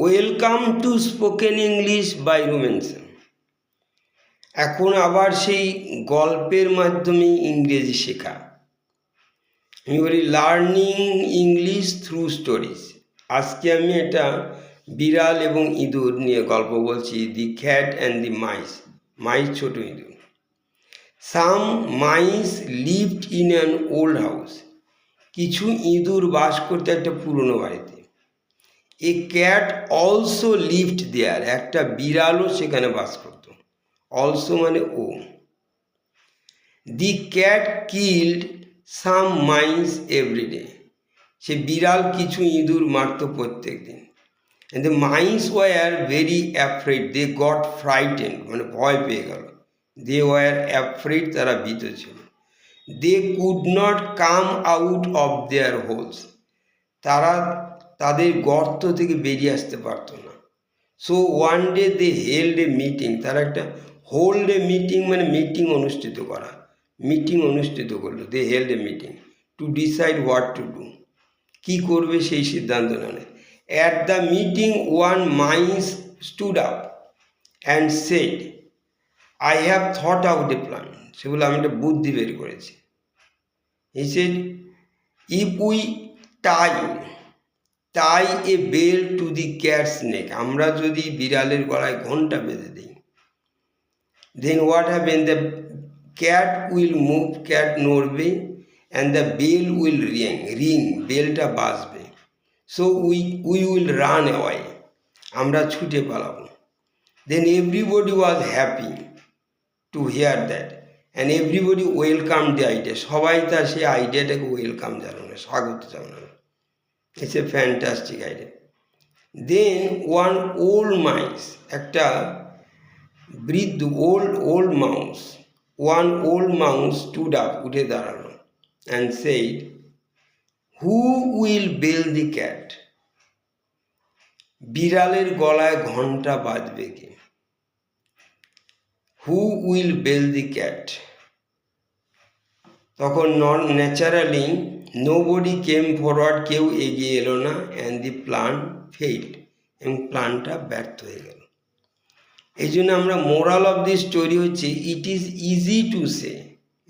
Welcome to spoken English by রুমেনসন। এখন আবার সেই গল্পের মাধ্যমে ইংরেজি শেখা। আমি বলি লার্নিং ইংলিশ থ্রু স্টোরিজ। আজকে আমি একটা বিড়াল এবং ইঁদুর নিয়ে গল্প বলছি, the cat and the মাইস। Mice ছোট ইঁদুর। Some mice lived in an old house. কিছু ইঁদুর বাস করতে একটা পুরনো বাড়িতে। A cat also lived there. একটা বিড়ালও সেখানে বাস করত। অলসো মানে ও। The cat killed some mice everyday. সে বিড়াল কিছু ইঁদুর মারত প্রত্যেক দিন। And the mice were very afraid. They got frightened, মানে ভয় পেয়ে গেল। দে ওয়ার অ্যাফ্রেড, তারা ভীত ছিল। They could not come out of their holes. তারা তাদের গর্ত থেকে বেরিয়ে আসতে পারতো না। So one day they held a meeting. তারা একটা হোল্ড এ মিটিং মানে মিটিং অনুষ্ঠিত করা। মিটিং অনুষ্ঠিত করলো। They held a meeting to decide what to do. কী করবে সেই সিদ্ধান্ত নেয়। At the meeting one mice stood up and said, I have thought out a plan. সেগুলো আমি একটা বুদ্ধি বের করেছি। He said, if we tie a bell to the cat's neck. আমরা যদি বিড়ালের গলায় ঘন্টা বেঁধে দিই, then what happen, the cat will move, cat নড়বে, and the bell will ring, বেলটা বাজবে। So we will run away, আমরা ছুটে পালাবো। Then everybody was happy to hear that and everybody welcome the idea. সবাই তার সেই আইডিয়াটাকে ওয়েলকাম জানানো, স্বাগত জানানো। It's a fantastic idea. Then one old mice, একটা বৃদ্ধ old mouse, one old mouse stood up, উঠে দাঁড়ালো, and said, who will bell the cat? বিড়ালের গলায় ঘন্টা বাজবে কে? Who will bell the cat? তখন ন্যাচারালি নোবডি কেম ফরওয়ার্ড, কেউ এগিয়ে এলো না। অ্যান্ড দি প্ল্যান ফেইল্ড, এবং প্ল্যানটা ব্যর্থ হয়ে গেল। এই জন্য আমরা মোরাল অফ দি স্টোরি হচ্ছে, it is easy to say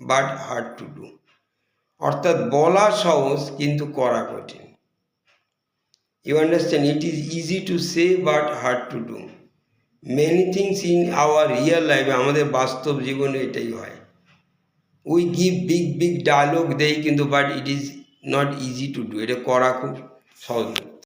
but hard to do. অর্থাৎ বলা সহজ কিন্তু করা কঠিন। You understand? It is easy to say but hard to do. Many things in our real লাইফে, আমাদের বাস্তব জীবনে এটাই হয়। উই গিভ বিগ ডায়লগ দেই কিন্তু, but it is not easy to do. এটা করা খুব সহজ।